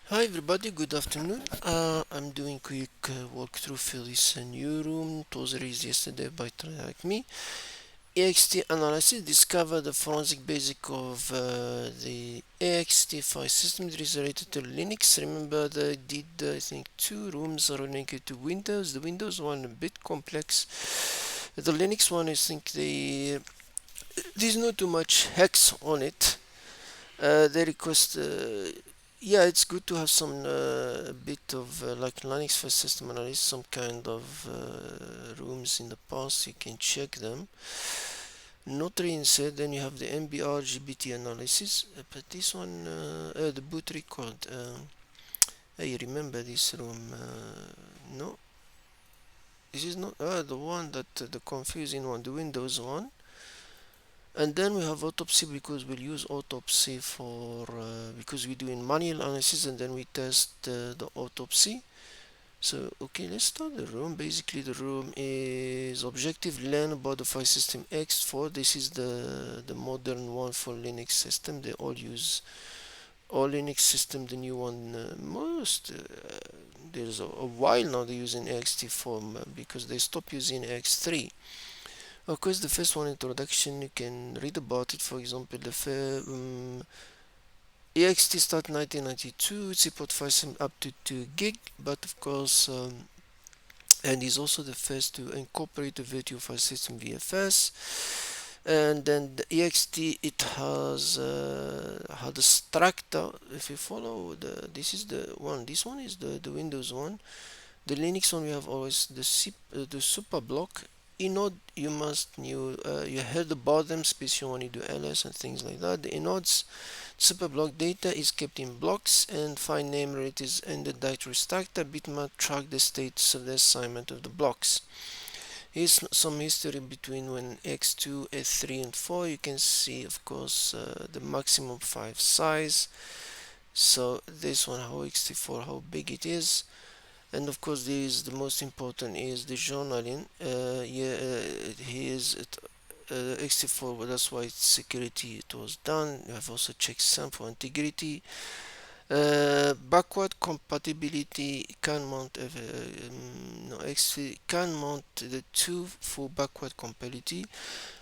Hi everybody, good afternoon. I'm doing quick walkthrough for this new room. It was released yesterday by TryHackMe. EXT Analysis discovered the forensic basic of the EXT file system that is related to Linux. Remember they did I think two rooms are related to Windows. The Windows one a bit complex. The Linux one I think there's not too much hex on it. They request yeah, it's good to have some bit of like Linux file system analysis, some kind of rooms in the past you can check them. Not reinset, then you have the MBR GBT analysis, but this one the boot record. I remember this room. No, this is not the one that the confusing one, the Windows one. And then we have autopsy because we'll use autopsy for because we're doing manual analysis and then we test the autopsy. So okay, let's start the room. Basically the room is objective learn about the file system X4. This is the modern one for Linux system. They all use all Linux system, the new one most there's a while now they're using EXT4 because they stopped using X3. Of course, the first one introduction, you can read about it. For example, EXT start 1992, support files up to 2 gig, but of course, and is also the first to incorporate the virtual file system VFS. And then the EXT, it has a structure. If you follow this is the one. This one is the Windows one. The Linux one we have always the super block. Inode you must you heard about them, especially when you do ls and things like that. The inodes super block data is kept in blocks and file name relatives and the directory structure bitmap track the status of the assignment of the blocks. Here's some history between when x2 s3 and 4. You can see of course the maximum file size. So this one how ext4 how big it is. And of course this the most important is the journaling. He is ext4, but that's why security it was done. You have also checksum for integrity. Backward compatibility can mount no ext can mount the two for backward compatibility.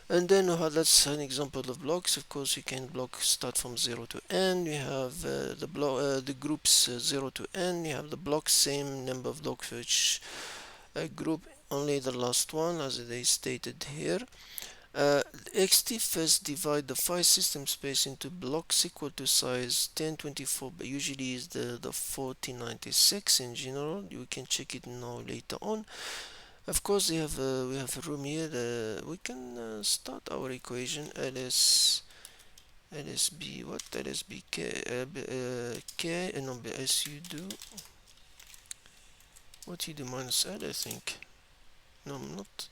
And then that's an example of blocks. Of course, you can block start from 0 to n. You have the groups 0 to n. You have the blocks, same number of blocks for each group, only the last one, as they stated here. XT first divide the file system space into blocks equal to size 1024, but usually is the 4096 in general. You can check it now later on. Of course, we have a room here. We can start our equation. LSB what LSB k no as you do what you do minus L I think. No, I'm not.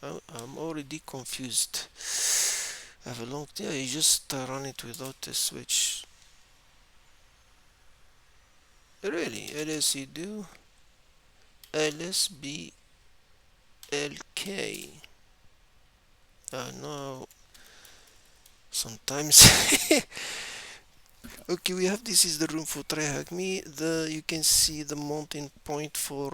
I'm already confused. I have a long yeah. You just run it without a switch. Really, LS you do LSB LK. No, sometimes. Okay, we have this is the room for TryHackMe. You can see the mounting point for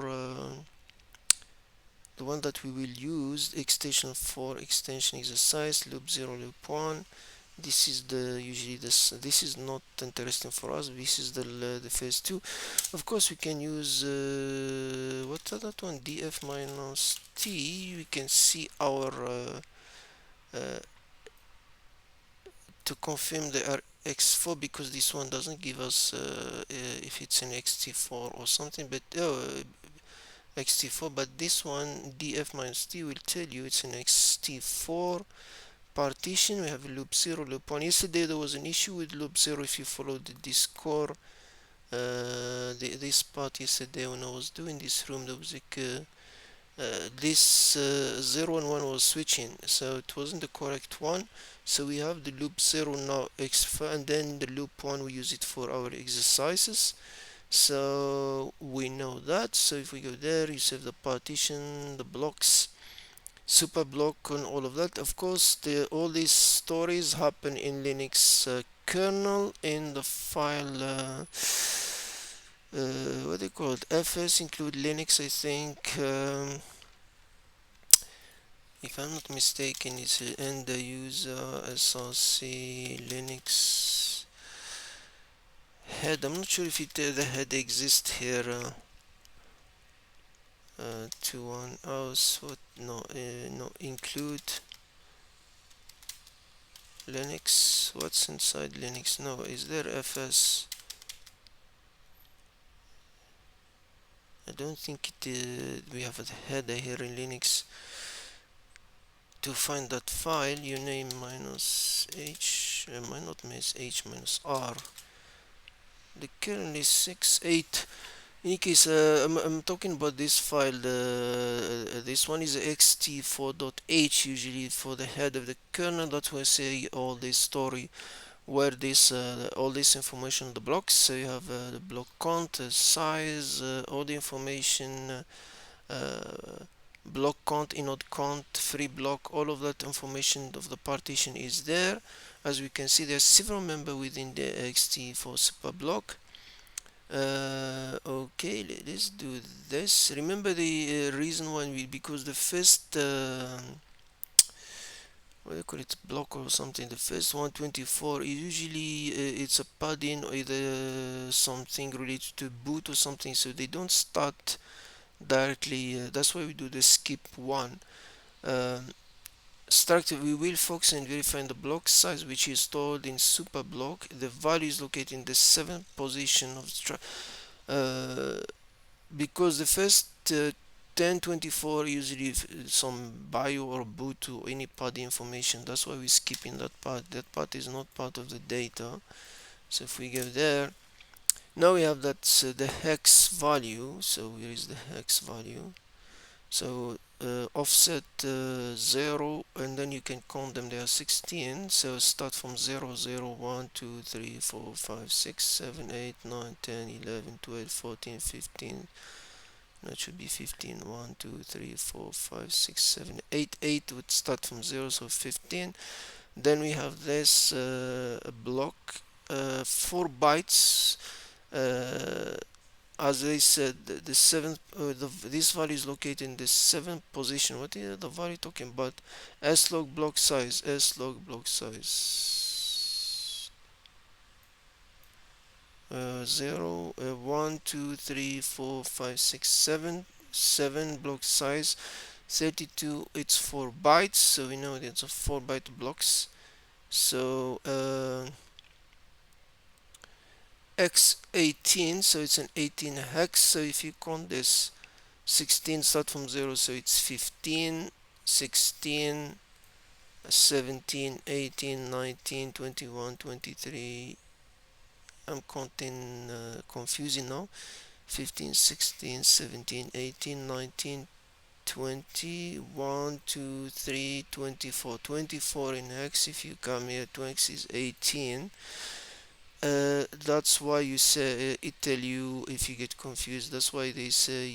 the one that we will use. Extension 4 extension exercise loop 0 loop 1. This is the usually this is not interesting for us. This is the phase 2. Of course, we can use what's that one? df minus t. We can see our to confirm the RX4 because this one doesn't give us if it's an XT4 or something, but XT4, but this one df minus t will tell you it's an XT4 partition. We have loop 0 loop 1. Yesterday there was an issue with loop 0. If you follow the Discord this part yesterday when I was doing this room, there was like this 0 and 1 was switching, so it wasn't the correct one. So we have the loop 0 now x4, and then the loop 1 we use it for our exercises, so we know that. So if we go there, you save the partition, the blocks, super block and all of that. Of course all these stories happen in Linux kernel in the file what they call it, fs include Linux, I think. If I'm not mistaken, it's end user src Linux head. I'm not sure if the head exists here. To one else, what? No, no, include Linux. What's inside Linux? No, is there fs? I don't think we have a header here in Linux. To find that file, you name minus h, not minus h, minus r. The kernel is 6.8. In any case, I'm talking about this file. This one is ext4.h, usually for the head of the kernel. That's where I say all this story, where this all this information on the blocks. So you have the block count, size, all the information. Block count, inode count, free block, all of that information of the partition is there. As we can see, there are several members within the ext4 super block. Okay, let's do this. Remember the reason why because the first what do you call it, block or something, the first 124 is usually it's a padding or either something related to boot or something, so they don't start directly. That's why we do the skip one. Structure, we will focus on verifying the block size, which is stored in super block. The value is located in the 7th position of because the first 1024 usually some bio or boot to any pod information. That's why we're skipping that part. That part is not part of the data. So if we go there, now we have that the hex value. So here is the hex value. So offset 0, and then you can count them. There are 16. So start from 0, 0, 1, 2, 3, 4, 5, 6, 7, 8, 9, 10, 11, 12, 14, 15. That should be 15. 1, 2, 3, 4, 5, 6, 7, 8. 8 would start from 0, so 15. Then we have this block, 4 bytes. As I said, the seventh, this value is located in the 7th position. What is the value talking about? Slog block size, slog block size. 0, 1, 2, 3, 4, 5, 6, 7. 7 block size. 32, it's 4 bytes, so we know it's a 4 byte blocks. So x18, so it's an 18 hex. So if you count this, 16 start from 0, so it's 15, 16, 17, 18, 19, 21, 23. I'm counting confusing now. 15, 16, 17, 18, 19, 20, 1, 2, 3, 24. 24 in hex. If you come here, 2x is 18. That's why you say it tell you if you get confused. That's why they say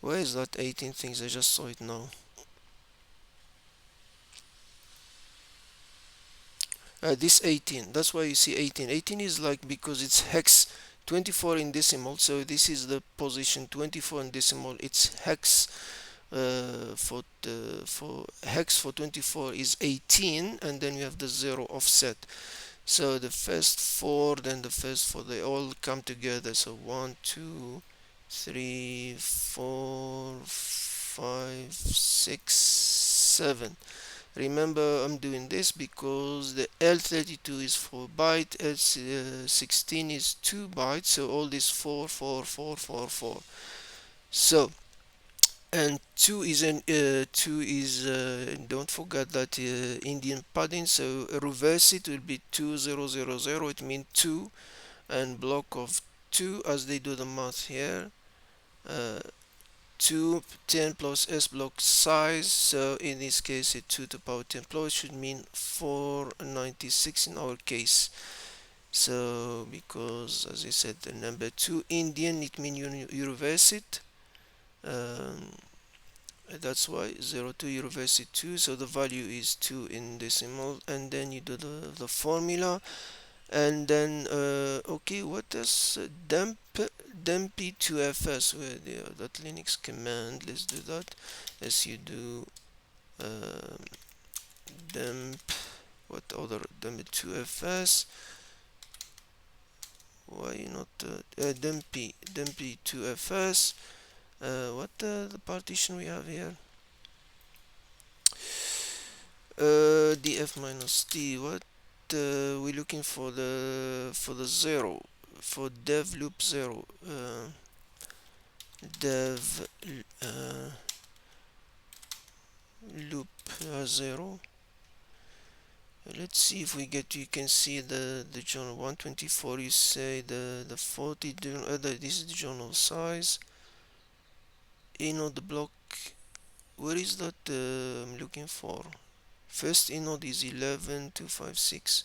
where is that 18 things? I just saw it now. This 18, that's why you see 18. 18 is like because it's hex 24 in decimal, so this is the position 24 in decimal. It's hex for hex for 24 is 18, and then you have the 0 offset. So the first 4, then the first 4, they all come together. So 1, 2, 3, 4, 5, 6, 7. Remember, I'm doing this because the L32 is 4 byte, L16 is 2 bytes, so all this 4, 4, 4, 4, 4. So, and 2 is don't forget that Indian padding, so reverse it will be 2, 0, 0, 0. It means 2 and block of 2 as they do the math here. 2 10 plus s block size, so in this case it's 2 to the power 10 plus should mean 496 in our case. So because as I said the number 2 Indian, it means you reverse it. That's why 0 2 you reverse it 2, so the value is 2 in decimal, and then you do the formula. And then okay, what is dump p2fs, where that Linux command, let's do that. Sudo um, dump, what other, dump 2fs, why not dump 2fs, what the partition we have here, df minus t, what we're looking for the zero, for dev loop zero, dev loop zero. Let's see if we get, you can see the journal 124, you say the 40 journal, this is the journal size, inode block, where is that I'm looking for, first inode is 11256.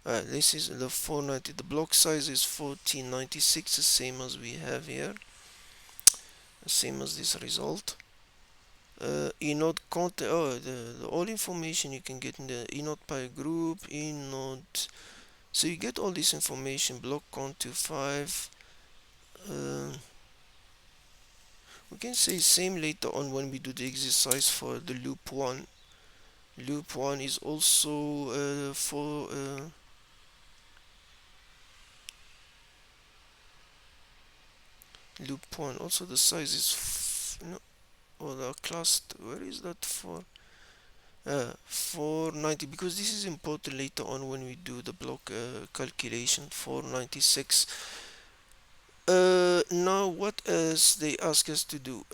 This is the 490, the block size is 1496, the same as we have here, the same as this result. Inode content, the all information you can get in the inode by group, inode, so you get all this information, block count to 5. We can say same later on when we do the exercise for the loop 1. Loop 1 is also for loop 1, also the size is no, or the class, where is that for? 490, because this is important later on when we do the block calculation. 496. Now what else they ask us to do?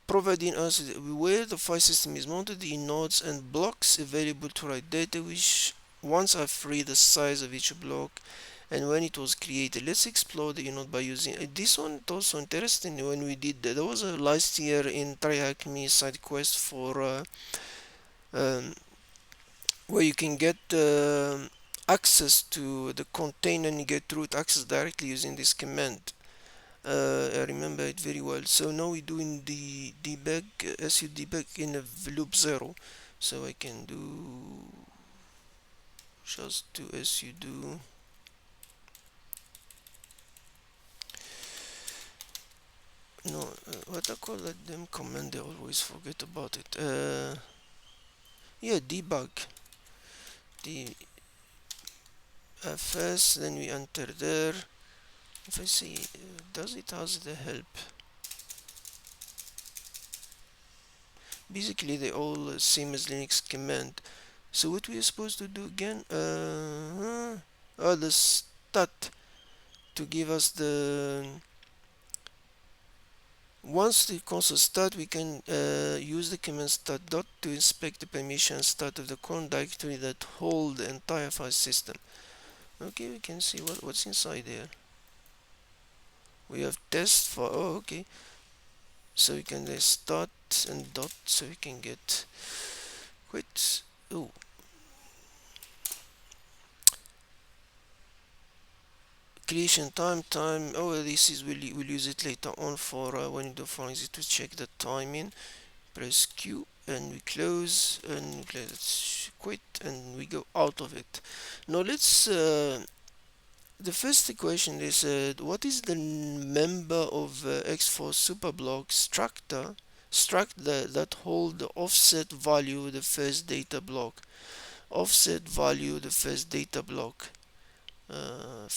Providing us where the file system is mounted, the nodes and blocks available to write data, which once are free, the size of each block, and when it was created. Let's explore the inode by using this one. Also interesting, when we did there was a last year in TryHackMe side quest for um, where you can get access to the container and you get root access directly using this command. I remember it very well. So now we're doing the debug, su debug in a loop 0. So I can do just do sudo no what I call that them command, they always forget about it. Yeah, debug dfs, then we enter there. If I say does it has the help, basically they all same as Linux command. So what we are supposed to do again, the stat, to give us the, once the console start, we can use the command stat dot to inspect the permission stat of the current directory that hold the entire file system. Okay, we can see what's inside there. We have test for, oh okay, so we can start and dot, so we can get quit. Oh, creation time. Oh, this is we'll use it later on for when you do forensic, to check the timing. Press Q and we close, and let's quit and we go out of it. Now let's the first question is what is the member of X4 superblock structure that hold the offset value, the first data block, offset value, the first data block, uh,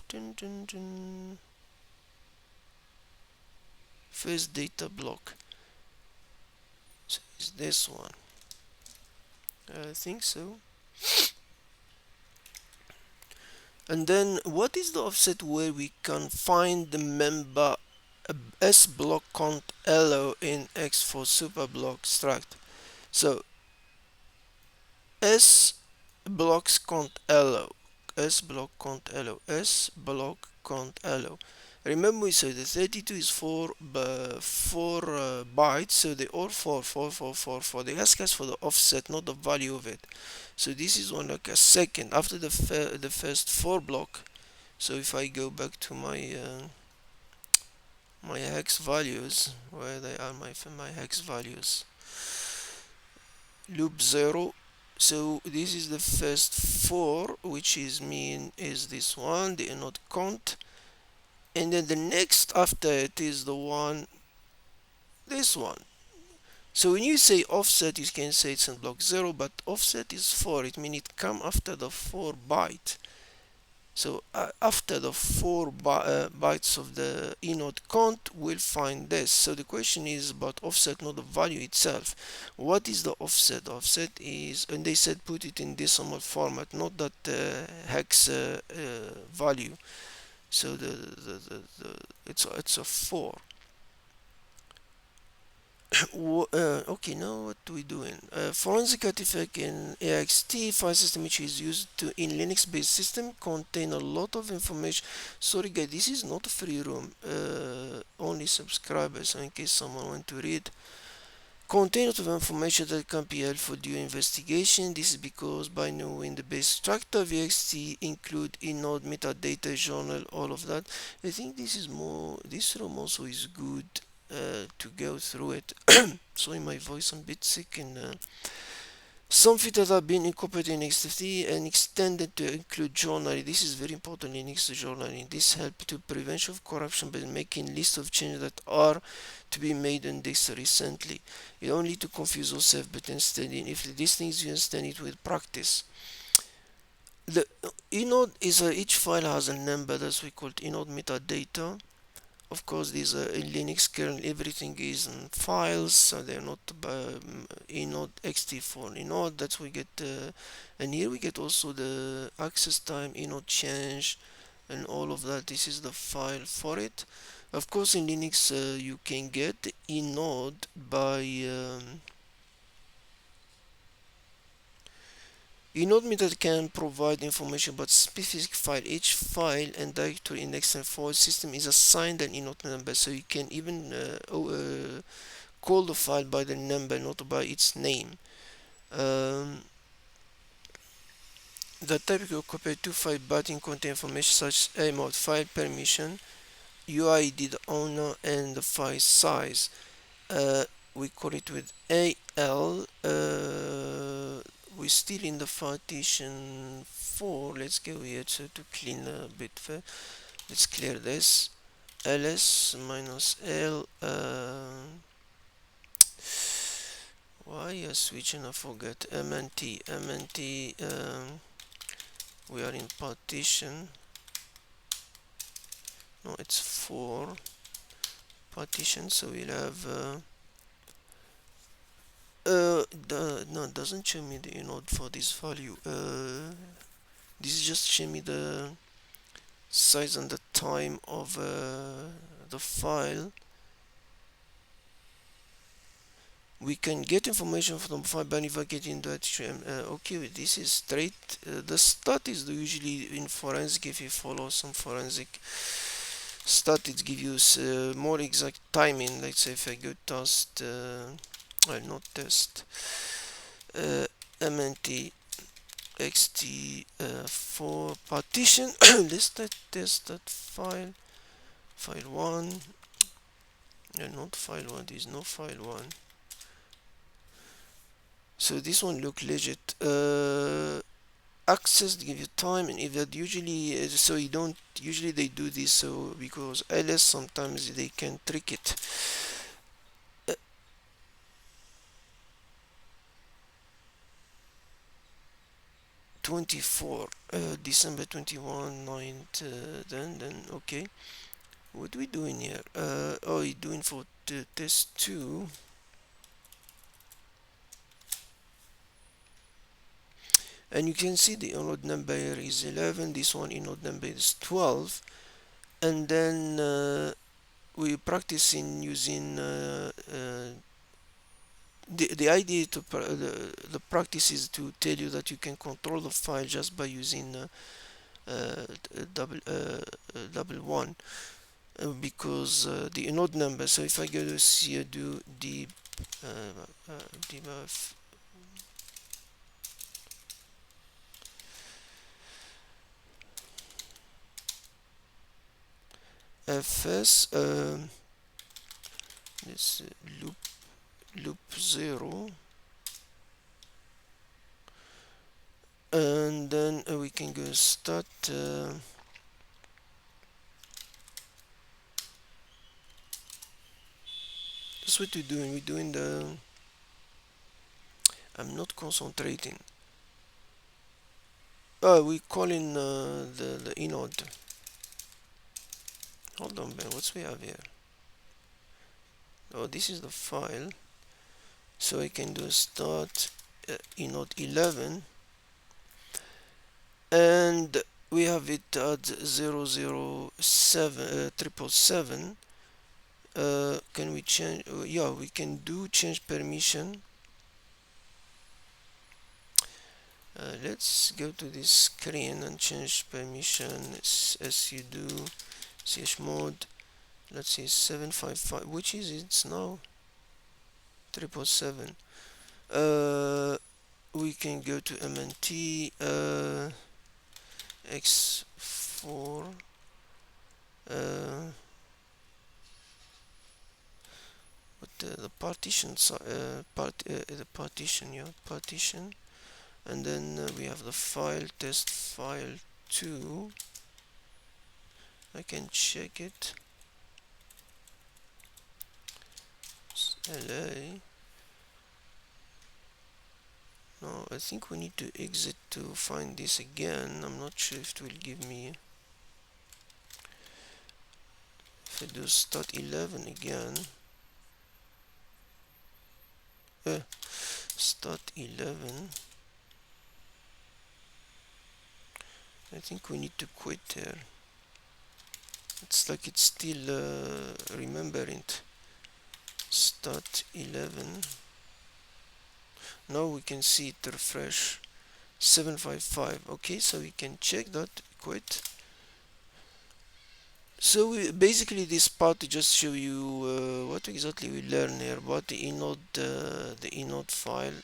dun, dun, dun, first data block, so is this one, I think so. And then what is the offset where we can find the member s block count allo in X4 superblock struct? So s blocks count allo, s block count allo, s block count allo. Remember we said the 32 is 4 bytes, so they all 4. They ask us for the offset, not the value of it. So this is one like a second after the first 4 block. So if I go back to my my hex values, where they are, my hex values. Loop 0. So this is the first 4, which is mean is this one, the inode count, and then the next after it is the one, this one. So when you say offset, you can say it's in block 0, but offset is 4. It means it come after the 4 byte. So after the 4 bytes of the inode count, we'll find this. So the question is about offset, not the value itself. What is the offset? Offset is, and they said put it in decimal format, not that hex value. So it's a 4. Okay, now what we doing? Forensic artifact in EXT file system, which is used to in Linux-based system, contain a lot of information. Sorry guys, this is not a free room. Only subscribers, in case someone want to read. Contain a lot of information that can be helpful during investigation. This is because by knowing the base structure of EXT include inode metadata journal, all of that. I think this is more. This room also is good to go through it. Sorry, my voice, I'm a bit sick, and some features have been incorporated in XFT and extended to include journaling. This is very important in Linux journaling. This helps to prevention of corruption by making lists of changes that are to be made in this recently. You don't need to confuse yourself, but instead, if these things you understand it with practice. The inode is each file has a number, that's we call it inode metadata. Of course, these in Linux kernel, everything is in files, so they're not inode ext4 inode. That's we get, and here we get also the access time, inode change, and all of that. This is the file for it. Of course, in Linux, you can get inode by inode method can provide information about specific file. Each file and directory in the external file system is assigned an inode number, so you can even call the file by the number, not by its name. The type will copy to file button contain information such as mode, file permission, UID, the owner, and the file size. We call it with AL. We're still in the partition 4. Let's go here to clean a bit. Let's clear this. ls minus l. Why are switching? I forget. mnt. We are in partition. No, it's 4 partition. So we'll have. No, it doesn't show me the inode for this value. This is just show me the size and the time of the file. We can get information from the file, but if I get into HTML, okay, this is straight. The stat is usually in forensic. If you follow some forensic stat, it gives you more exact timing. Let's say if I go test, not test, mnt xt4 partition. Let's test that file 1, and not file 1. There is no file 1. So this one look legit. Access to give you time, and if that usually so you don't usually they do this, so because ls sometimes they can trick it. 24 December 21 9th, then okay, what we doing here? Oh, you're doing for test 2. And you can see the inode number here is 11, this one inode number is 12, and then we practicing using the idea to the practice is to tell you that you can control the file just by using double one, because the inode number. So if I go to here, do debug fs, let's loop 0, and then we can go start. That's what we're doing. We're doing the. I'm not concentrating. Oh, we calling the inode. Hold on, Ben. What's we have here? Oh, this is the file. So I can do start inode 11, and we have it at 007 777. Can we change? Yeah, we can do change permission. Let's go to this screen and change permission as you do chmod. Let's see 755, which is it's now 777. We can go to mnt x4 with the partition the partition, yeah, partition, and then we have the file test file 2. I can check it. LA. No, I think we need to exit to find this again. I'm not sure if it will give me. If I do start 11 again, start 11, I think we need to quit there. It's like it's still remembering it. Start 11. Now we can see it refresh 755. Okay, so we can check that, quit. So basically this part to just show you what exactly we learn here about the inode file.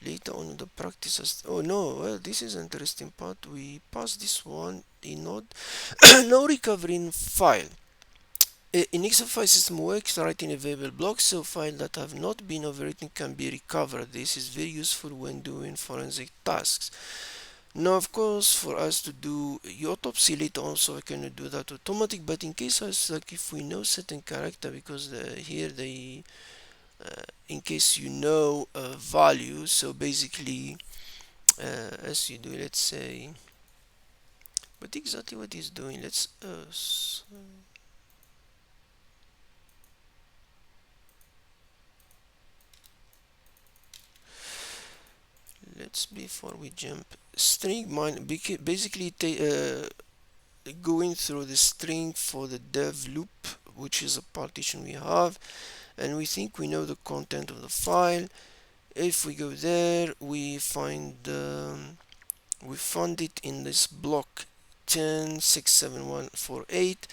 Later on in the practices. Oh no, well, this is interesting part. We pass this one inode. No recovering file. In XFI system works writing available blocks, so files that have not been overwritten can be recovered. This is very useful when doing forensic tasks. Now, of course, for us to do autopsy later on, so I can do that automatic. But in case like if we know certain character, because here they, in case you know value, so basically, as you do, let's say, but exactly what he's doing. Let's before we jump string mine basically going through the string for the dev loop, which is a partition we have, and we think we know the content of the file. If we go there, we find it in this block 10.67148,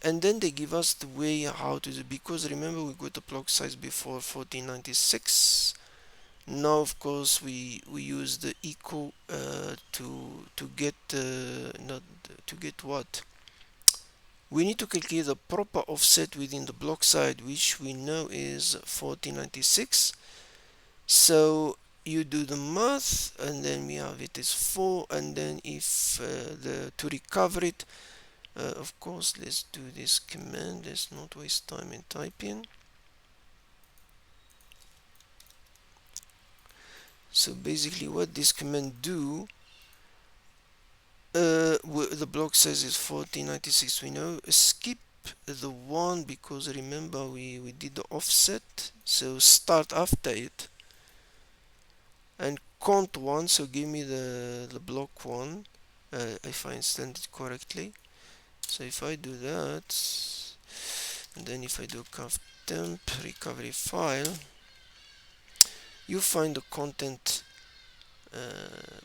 and then they give us the way how to do, because remember we got the block size before 1496. Now of course we use the echo to get not to get what we need to calculate the proper offset within the block size, which we know is 1496. So you do the math, and then we have it is 4, and then if to recover it, of course, let's do this command. Let's not waste time in typing. So basically what this command do, the block size is 1496, we know. Skip the one, because remember we did the offset, so start after it, and count 1, so give me the block 1, if I understand it correctly. So if I do that, and then if I do conf temp recovery file, you find the content,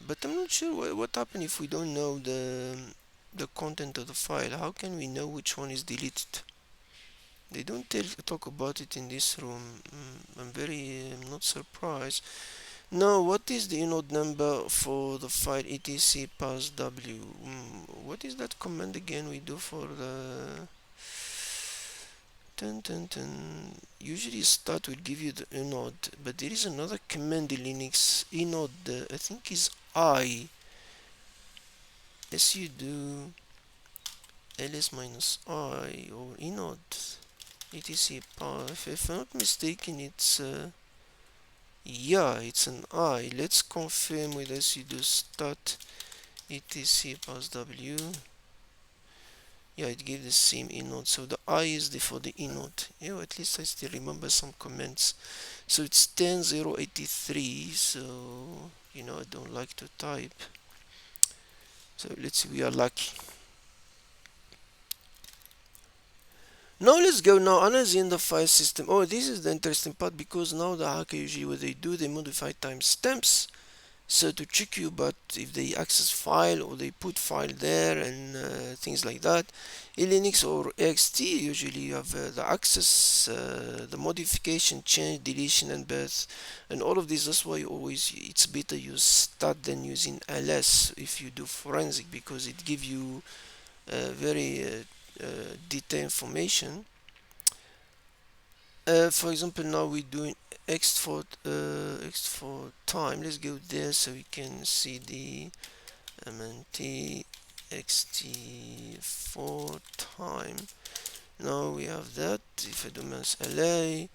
but I'm not sure what happens if we don't know the content of the file. How can we know which one is deleted? They don't talk about it in this room. I'm not surprised. Now, what is the inode number for the file etc pass w? What is that command again we do for the Usually start will give you the inode, but there is another command in Linux. Inode, I think is I. As you do ls minus I or inode etc path. If I'm not mistaken, it's yeah, it's an I. Let's confirm with sudo start etc pass w. Yeah, it gives the same inode. So the I is for the inode. Yeah, at least I still remember some comments. So it's 10083. So I don't like to type. So let's see, we are lucky. Now let's go now analyzing the file system. Oh, this is the interesting part, because now the hacker usually what they do, they modify timestamps. So to trick you, but if they access file or they put file there and things like that. In Linux or EXT, usually you have the access, the modification, change, deletion, and birth, and all of this. That's why always it's better use stat than using ls if you do forensic, because it gives you very detailed information. For example, now we're doing ext for time. Let's go there so we can see the mnt xt for time. Now we have that. If I do mass la,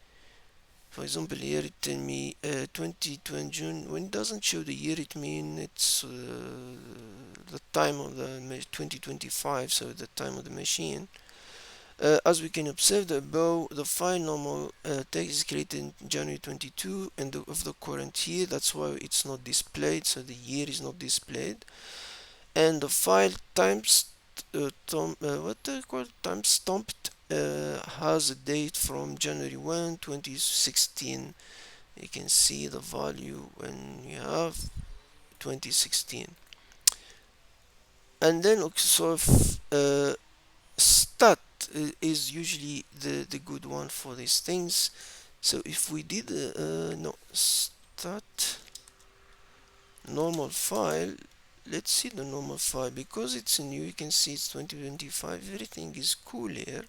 for example, here it tell me 2020 June. When it doesn't show the year, it means it's the time of the 2025, so the time of the machine. As we can observe above, the file normal text is created in January 22 and of the current year. That's why it's not displayed, so the year is not displayed. And the file timestamped has a date from January 1, 2016. You can see the value when you have 2016. And then also stat is usually the good one for these things. So if we did no stat normal file, let's see the normal file, because it's new. You can see it's 2025. Everything is cool here.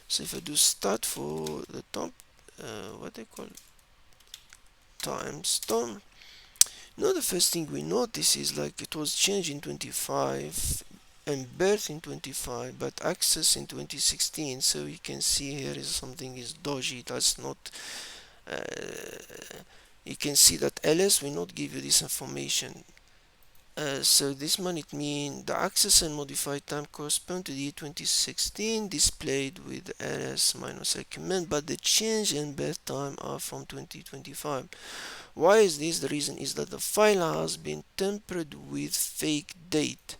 So if I do stat for the top, what they call timestamp. Now the first thing we notice is like it was changed in 25 and birth in 25, but access in 2016. So you can see here is something is dodgy. That's not you can see that ls will not give you this information. So this one, it means the access and modified time correspond to the year 2016 displayed with ls minus a command, but the change in birth time are from 2025. Why is this? The reason is that the file has been tampered with fake date.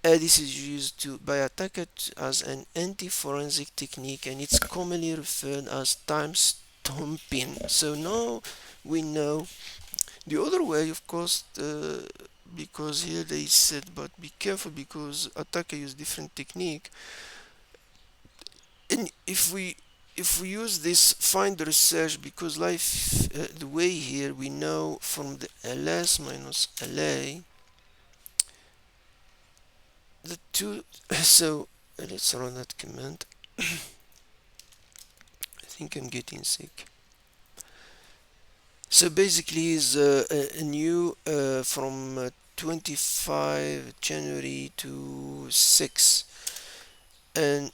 This is used by attackers as an anti-forensic technique, and it's commonly referred as timestomping. So now we know the other way, of course, because here they said, but be careful because attacker use different technique. And if we use this find research, because the way here we know from the ls minus la the two. So let's run that command. I think I'm getting sick. So basically is a new from 25 January to 6, and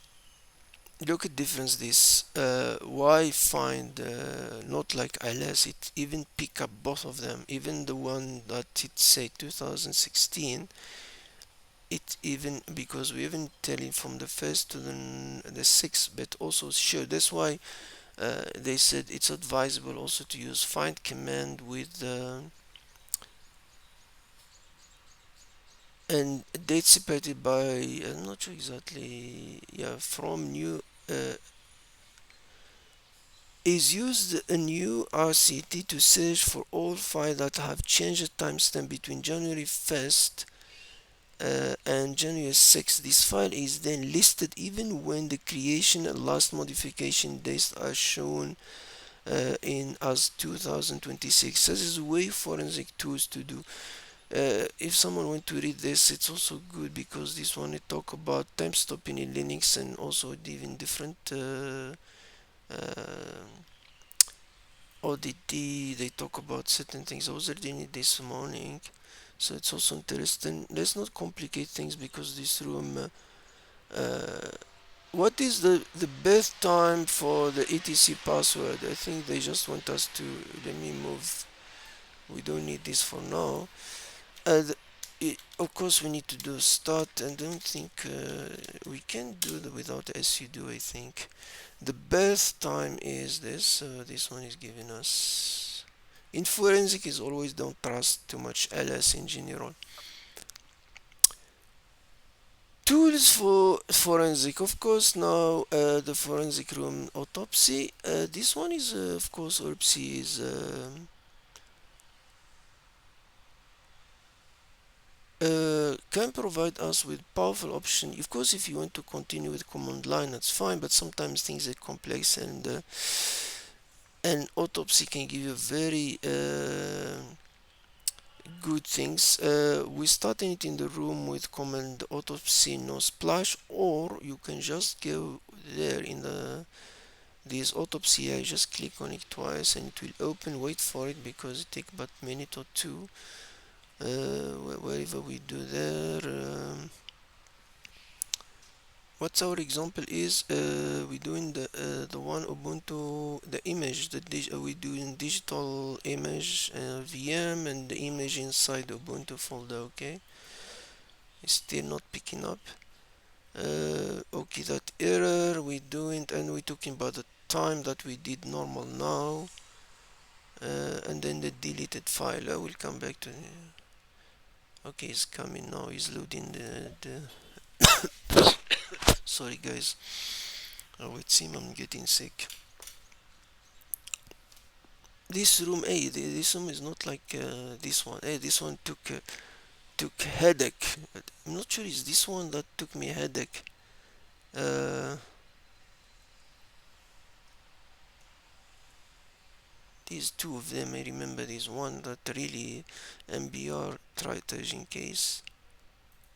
look at difference this. Why find not like ls, it even pick up both of them, even the one that it say 2016, it even, because we even telling from the first to the 6th, but also show. That's why they said it's advisable also to use find command with and date separated by I'm not sure exactly, yeah, from new is used a new RCT to search for all files that have changed timestamp between January 1st and January 6th. This file is then listed even when the creation and last modification dates are shown in as 2026. So this is way forensic tools to do. If someone want to read this, it's also good because this one it talk about time stopping in Linux and also even different ODD. They talk about certain things. I was reading it this morning, so it's also interesting. Let's not complicate things because this room. What is the best time for the etc password? I think they just want us to let me move. We don't need this for now. Of course, we need to do start, and don't think we can do that without sudo. I think the best time is this. This one is giving us. In forensic is always don't trust too much ls in general. Tools for forensic, of course. Now the forensic room autopsy. This one is of course autopsy is. Can provide us with powerful option. Of course, if you want to continue with command line, that's fine. But sometimes things are complex, and autopsy can give you very good things. We starting it in the room with command autopsy no splash, or you can just go there in the this autopsy. I just click on it twice, and it will open. Wait for it because it take about minute or two. Wherever we do there. What's our example is we doing the one Ubuntu the image we doing digital image VM and the image inside the Ubuntu folder. Okay, it's still not picking up. Okay, that error we doing, and we talking about the time that we did normal now, and then the deleted file. I will come back to okay, it's coming now. It's loading the sorry guys. Oh, it seems I'm getting sick. This room, hey, this room is not like this one. Hey, this one took headache. I'm not sure it's this one that took me headache. Uh, these two of them, I remember. There's one that really MBR triage in case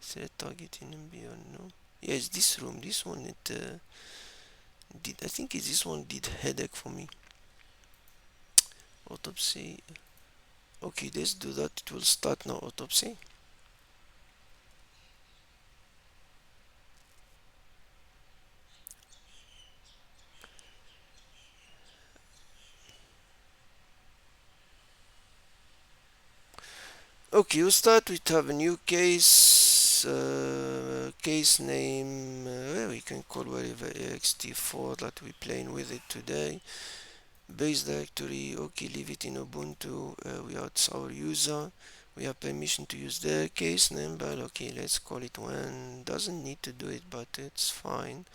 threat targeting MBR. No, yeah, it's this room. This one it did. I think it's this one did headache for me. Autopsy. Okay, let's do that. It will start now. Autopsy. Okay, we start with have a new case, case name, we can call whatever ext4 that we playing with it today. Base directory, okay, leave it in Ubuntu. We are our user. We have permission to use their case name, but okay, let's call it one. Doesn't need to do it, but it's fine.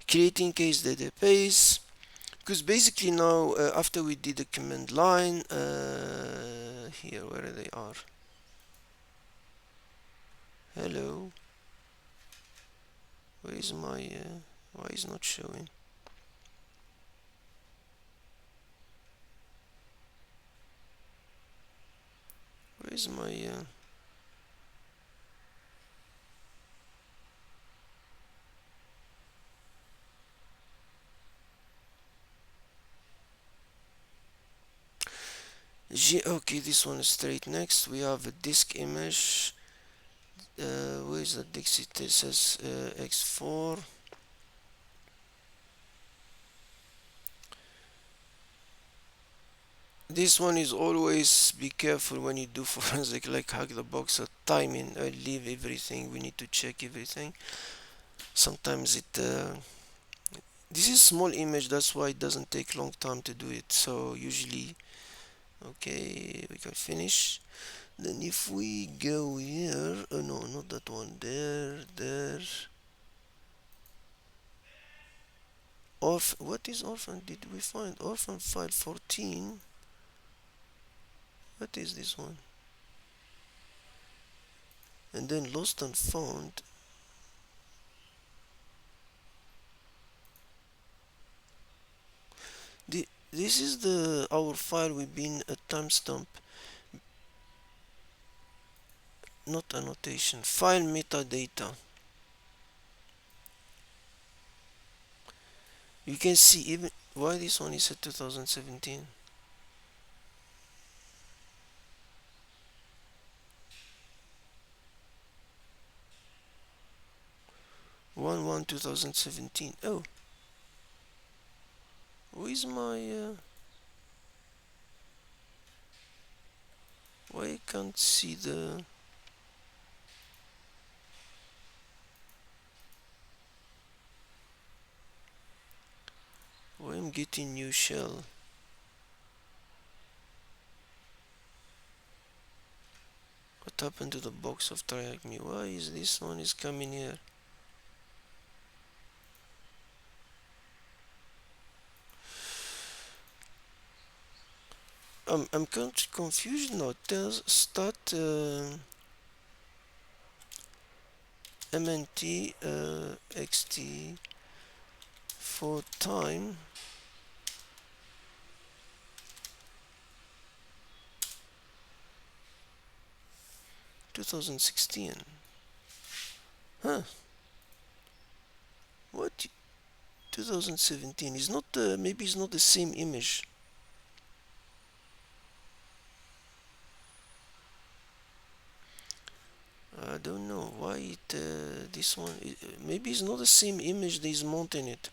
Creating case database. Because basically now, after we did the command line, here, where they are. Hello. Where is my, why is not showing? Where is my, okay, this one is straight next. We have a disk image. Where is the disk? It says X4. This one is always be careful when you do forensic, like hack the box or timing. Leave everything. We need to check everything. Sometimes this is small image, that's why it doesn't take long time to do it. So usually, okay, we can finish. Then if we go here, no, not that one, there. What is orphan? Did we find orphan file 14? What is this one? And then lost and found. This is the our file we've been a timestamp. not annotation, file metadata. You can see even why this one is set 2017. 1/1/2017. Oh, where's my why I can't see the why I'm getting new shell. What happened to the box of TryHackMe? Why is this one is coming here? I'm confused now. Start MNT XT for time 2016. Huh? What? 2017 is not maybe it's not the same image. I don't know why this one maybe it's not the same image that is mounting it.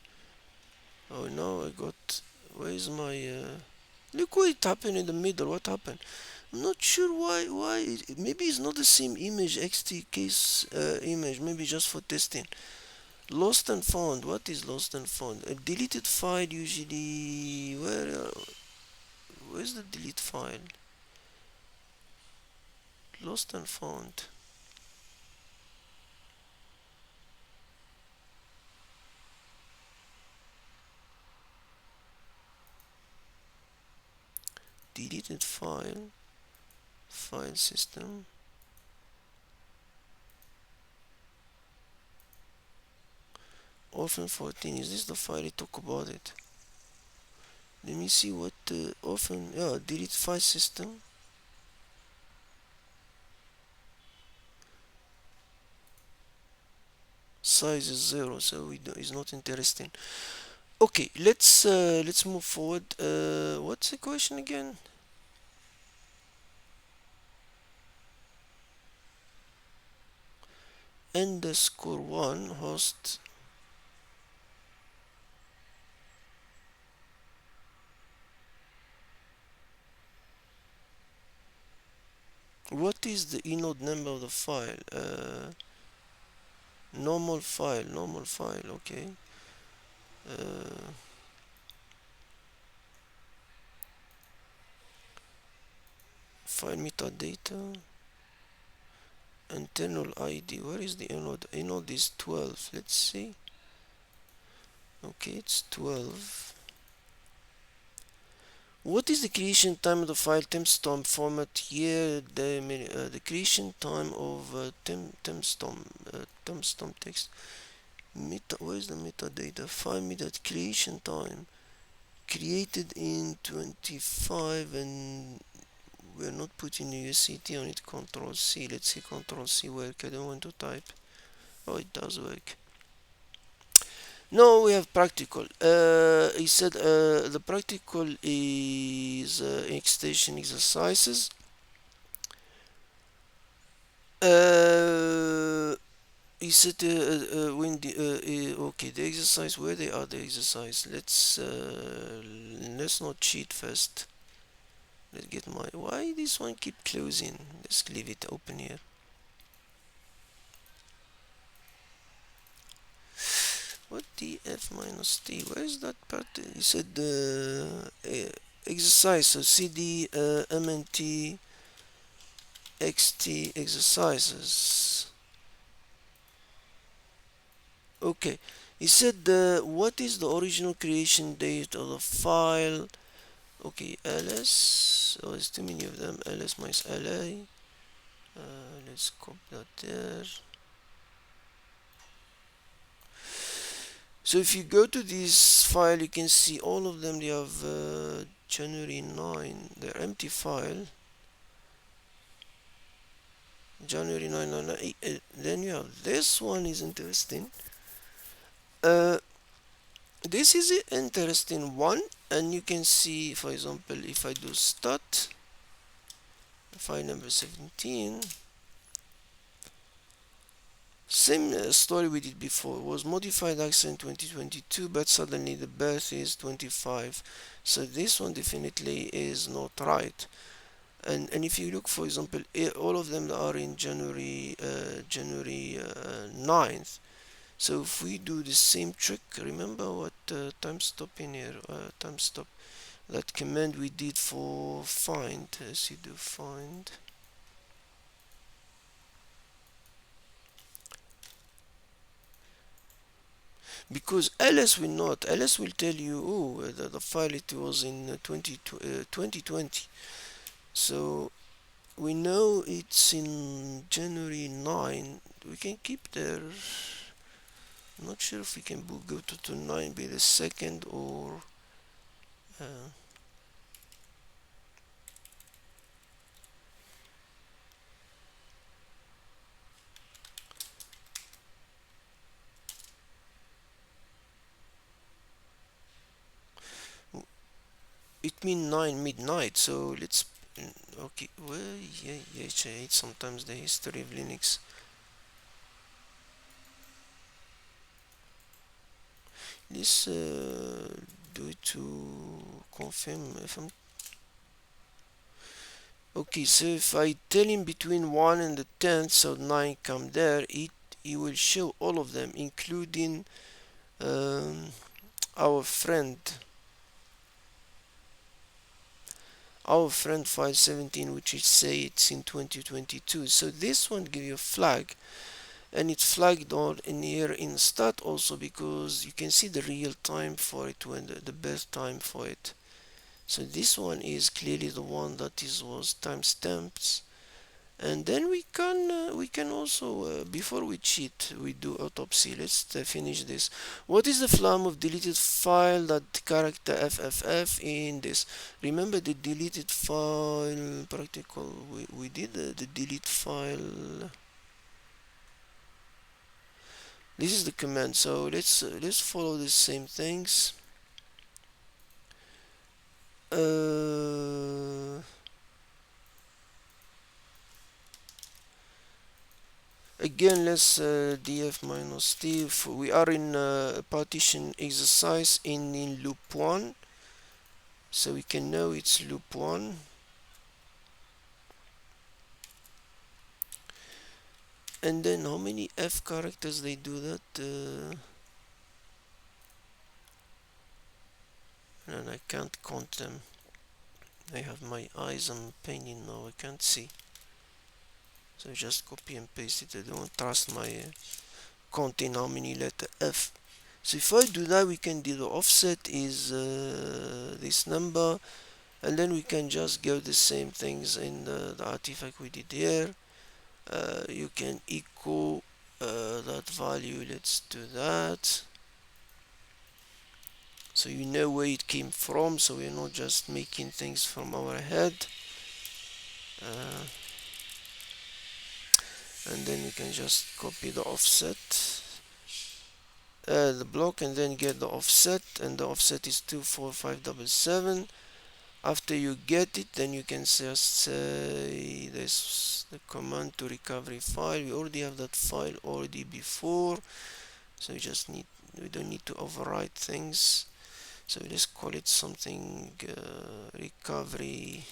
Oh, now I got where's my look what it happened in the middle. What happened? I'm not sure why maybe it's not the same image XT case image, maybe just for testing. Lost and found. What is lost and found? A deleted file usually where's the delete file? Lost and found. Deleted file. File system. Orphan 14. Is this the file I talk about it? Let me see what orphan. Yeah, delete file system. Size is 0, so it's not interesting. Okay, let's move forward. What's the question again? Underscore one host. What is the inode number of the file? Normal file. Okay. Uh, File metadata. Internal ID. Where is the inode? Inode is 12. Let's see. Okay, it's 12. What is the creation time of the file timestamp format here? The creation time of timestamp text. Where is the metadata? File metadata creation time. Created in 25 and we're not putting the UCT on it. Control C. Let's see Control C work. I don't want to type. Oh, it does work. No, we have practical. He said the practical is extension exercises. He said when the okay, the exercise, where they are the exercise. Let's not cheat first. Let's get my why this one keep closing. Let's leave it open here. What df minus t? Where is that part? He said exercise. So cd mnt xt exercises. Okay. He said what is the original creation date of the file? Okay, ls. Oh, there's too many of them. ls minus la. Let's copy that there. So if you go to this file, you can see all of them. They have January 9. They're empty file. January 999. Then you have this one is interesting. Uh, this is an interesting one, and you can see, for example, if I do stat file number 17, same story we did before, was modified accent 2022, but suddenly the birth is 25. So this one definitely is not right. And if you look, for example, all of them are in January 9th. So if we do the same trick, remember what time stop in here, time stop, that command we did for find, sudo find, because ls will not, ls will tell you, oh, the file it was in 2020. So we know it's in January 9. We can keep there. Not sure if we can go to 9 be the second, or uh, it mean 9 midnight. So let's okay. Well, yeah, yeah, I hate sometimes the history of Linux. Let's do it to confirm if I'm okay. So if I tell him between 1 and the 10th, so 9 come there, it will show all of them, including um, our friend our friend file 17, which is say it's in 2022. So this one give you a flag, and it's flagged all in here in stat also, because you can see the real time for it, when the birth time for it. So this one is clearly the one that is was timestamps. And then we can also, before we cheat, we do autopsy. Let's finish this. What is the flam of deleted file that character fff in this? Remember the deleted file practical, we did the delete file. This is the command, so let's follow the same things. uh, Again, let's df minus t. We are in partition exercise in loop 1, so we can know it's loop 1. And then how many f characters they do that? And I can't count them. I have my eyes, I'm painting now, I can't see. So just copy and paste it. I don't trust my counting how many letter f. So if I do that, we can do the offset is this number, and then we can just go the same things in the artifact we did here. You can echo that value. Let's do that, so you know where it came from, so we're not just making things from our head. uh, and then we can just copy the offset, the block, and then get the offset, and the offset is 24577. After you get it, then you can just say this the command to recovery file. We already have that file already before, so we don't need to overwrite things. So let's call it something recovery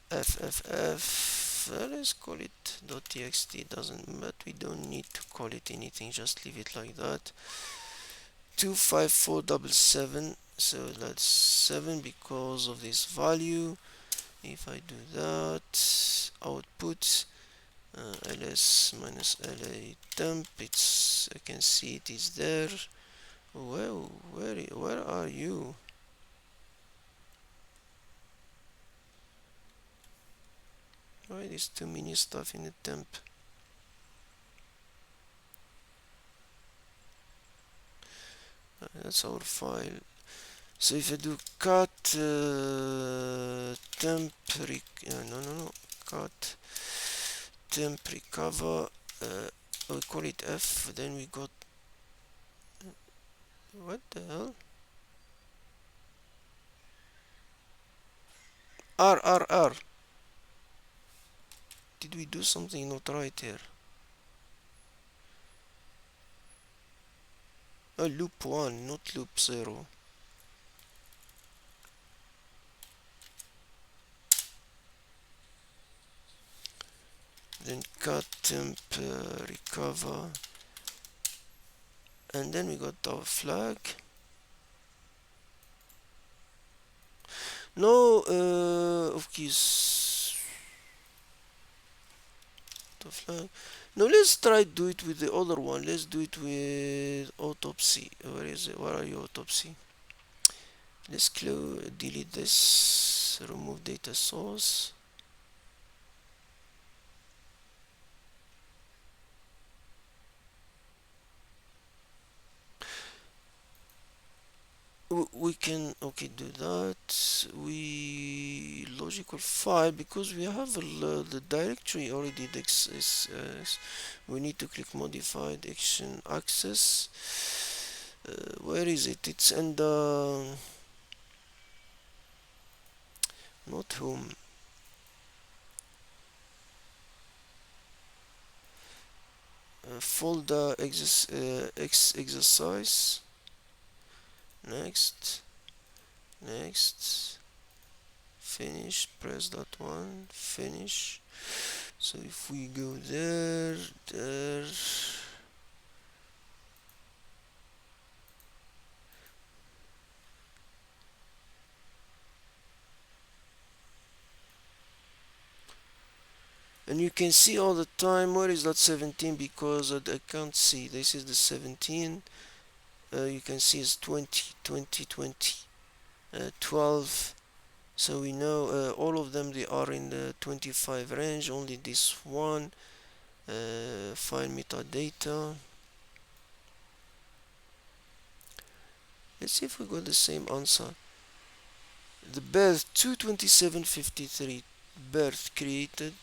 fff. Let's call it .txt, doesn't, but we don't need to call it anything, just leave it like that. 25477, so that's 7 because of this value. If I do that, output ls minus la temp, it's, I can see it is there. Well, where are you? Why there's too many stuff in the temp? That's our file. So if I do cut temp no, cut temp recover, we call it F, then we got, what the hell, R. Did we do something not right here? Loop 1, not loop 0. Then cut temp recover, and then we got our flag. No, okay, the flag. No, let's try do it with the other one. Let's do it with autopsy. Where is it? Where are you, autopsy? Let's delete this, remove data source. We can, okay, do that. We logical file, because we have the directory already. We need to click modified action access. Where is it? It's in the, not home, folder exercise. Next, finish, press that one, finish. So if we go there, and you can see all the time, where is that 17, because I can't see. This is the 17. You can see it's 20, 12. So we know all of them, they are in the 25 range. Only this one, file metadata. Let's see if we got the same answer. The birth 227.53, birth created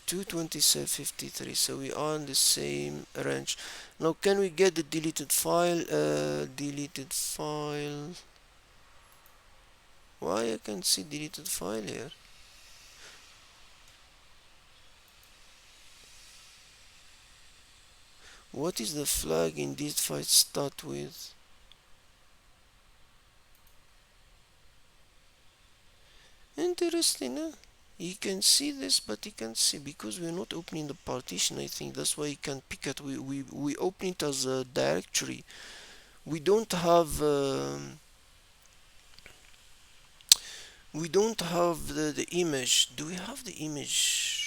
227.53, so we are in the same range. Now can we get the deleted file? Why I can't see deleted file here? What is the flag in this file start with? Interesting, huh? You can see this, but you can't see because we're not opening the partition. I think that's why you can't pick it. We open it as a directory. We don't have the image. Do we have the image?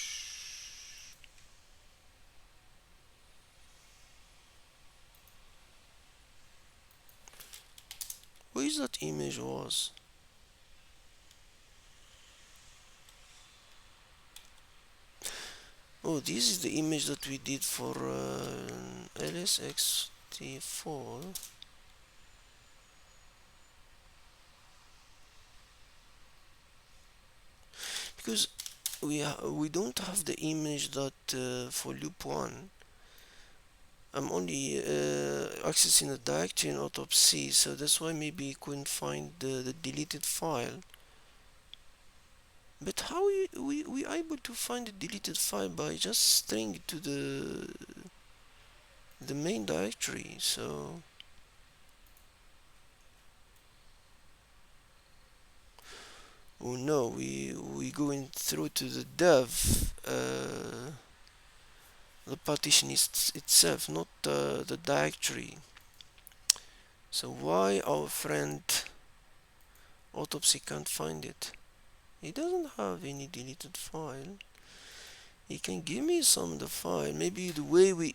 Where is that image was? Oh, this is the image that we did for LSXT4. Because we don't have the image that for loop 1. I'm only accessing the directory in autopsy, so that's why maybe I couldn't find the deleted file. But how we able to find the deleted file by just string it to the main directory? So oh no, we going through to the dev. The partition is itself, not the directory. So why our friend autopsy can't find it? He doesn't have any deleted file. He can give me some of the file. Maybe the way we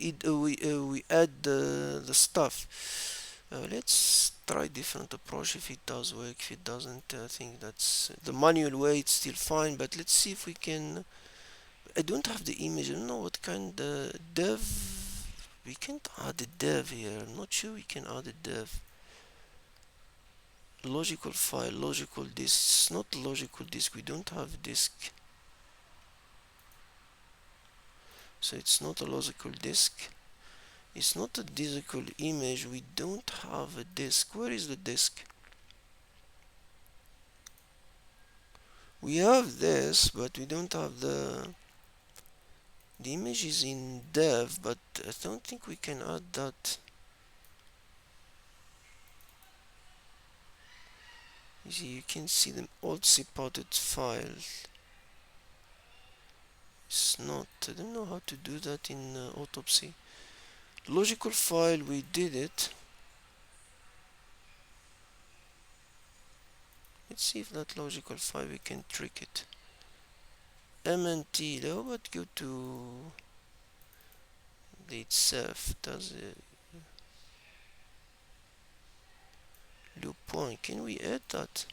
add the stuff. Let's try different approach. If it does work, if it doesn't, I think that's the manual way. It's still fine. But let's see if we can. I don't have the image. I don't know what kind of dev. We can't add a dev here. I'm not sure we can add a dev. Logical file, logical disk. It's not logical disk. We don't have disk. So it's not a logical disk. It's not a physical image. We don't have a disk. Where is the disk? We have this, but we don't have the image is in dev, but I don't think we can add that. You see, you can see the old zip-outed file. It's not. I don't know how to do that in autopsy. Logical file, we did it. Let's see if that logical file we can trick it. MNT, how about go to the itself? Does it loop point? Can we add that?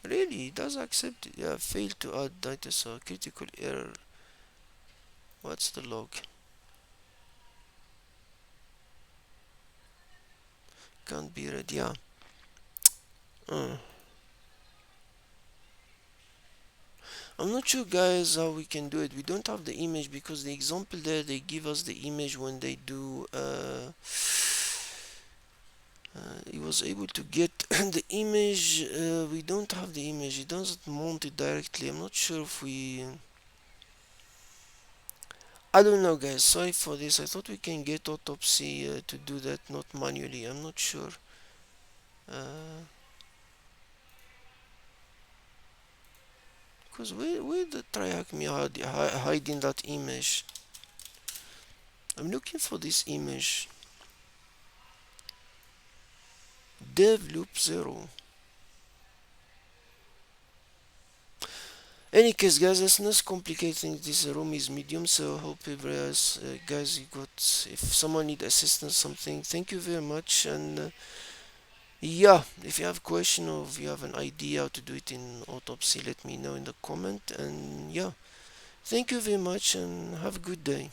Really, it does accept it. Yeah, failed to add data, so critical error. What's the log? Can't be read, yeah. Uh, I'm not sure, guys, how we can do it. We don't have the image because the example there, they give us the image when they do he was able to get the image. We don't have the image. It doesn't mount it directly. I'm not sure if we I don't know, guys, sorry for this. I thought we can get autopsy to do that, not manually. I'm not sure. Because where the TryHackMe hiding that image? I'm looking for this image. Dev loop 0. Any case, guys, let's not complicate things. This room is medium, so hope everyone else, guys, you got. If someone need assistance, something, thank you very much. And yeah, if you have a question or if you have an idea how to do it in autopsy, let me know in the comment. And yeah, thank you very much, and have a good day.